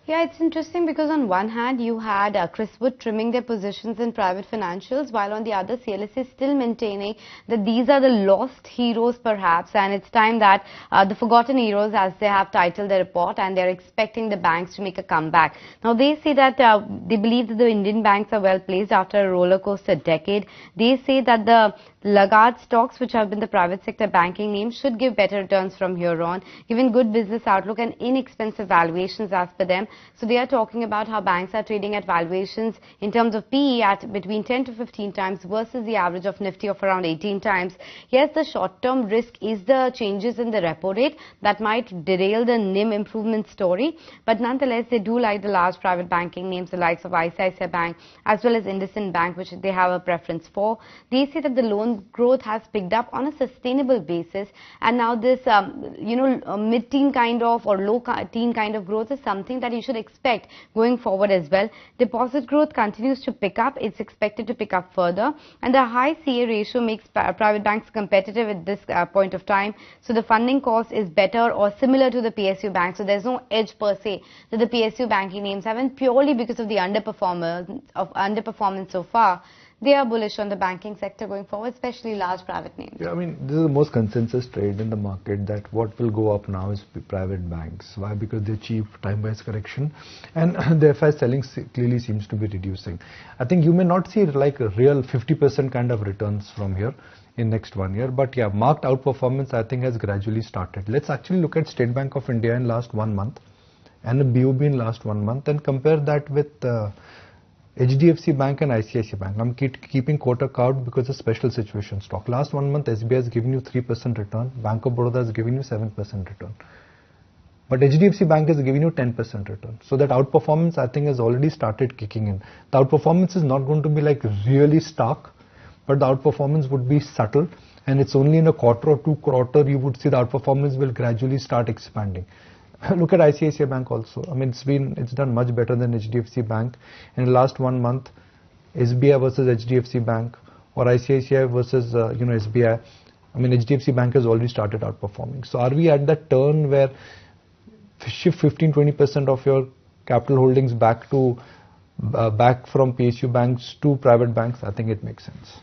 Yeah, it's interesting because on one hand you had Chris Wood trimming their positions in private financials, while on the other CLSA is still maintaining that these are the lost heroes perhaps, and it's time that the forgotten heroes, as they have titled the report, and they're expecting the banks to make a comeback. Now they say that they believe that the Indian banks are well placed after a roller coaster decade. They say that the Lagarde stocks, which have been the private sector banking names, should give better returns from here on, given good business outlook and inexpensive valuations as per them. So they are talking about how banks are trading at valuations in terms of PE at between 10 to 15 times versus the average of Nifty of around 18 times. Yes, the short-term risk is the changes in the repo rate that might derail the NIM improvement story. But nonetheless, they do like the large private banking names, the likes of ICICI Bank as well as IndusInd Bank, which they have a preference for. They say that the loan growth has picked up on a sustainable basis, and now this mid-teen kind of or low-teen kind of growth is something that you should expect going forward as well. Deposit growth continues to pick up. It's expected to pick up further, and the high CA ratio makes private banks competitive at this point of time. So the funding cost is better or similar to the PSU banks. So there's no edge per se that the PSU banking names have, and purely because of the underperformance so far, they are bullish on the banking sector going forward, especially large private names. Yeah, I mean, this is the most consensus trade in the market that what will go up now is private banks. Why? Because they achieve time-wise correction and the FI selling clearly seems to be reducing. I think you may not see like a real 50% kind of returns from here in next 1 year, but yeah, marked outperformance I think has gradually started. Let's actually look at State Bank of India in last 1 month and the BOB in last 1 month and compare that with HDFC Bank and ICICI Bank. I'm keeping Kotak out because of special situation stock. Last 1 month, SBI has given you 3% return. Bank of Baroda has given you 7% return. But HDFC Bank is giving you 10% return. So that outperformance, I think, has already started kicking in. The outperformance is not going to be like really stark, but the outperformance would be subtle. And it's only in a quarter or 2 quarters you would see the outperformance will gradually start expanding. Look at ICICI Bank also. I mean, it's done much better than HDFC Bank. In the last 1 month, SBI versus HDFC Bank or ICICI versus SBI. I mean, HDFC Bank has already started outperforming. So are we at that turn where shift 15-20% of your capital holdings back from PSU banks to private banks? I think it makes sense.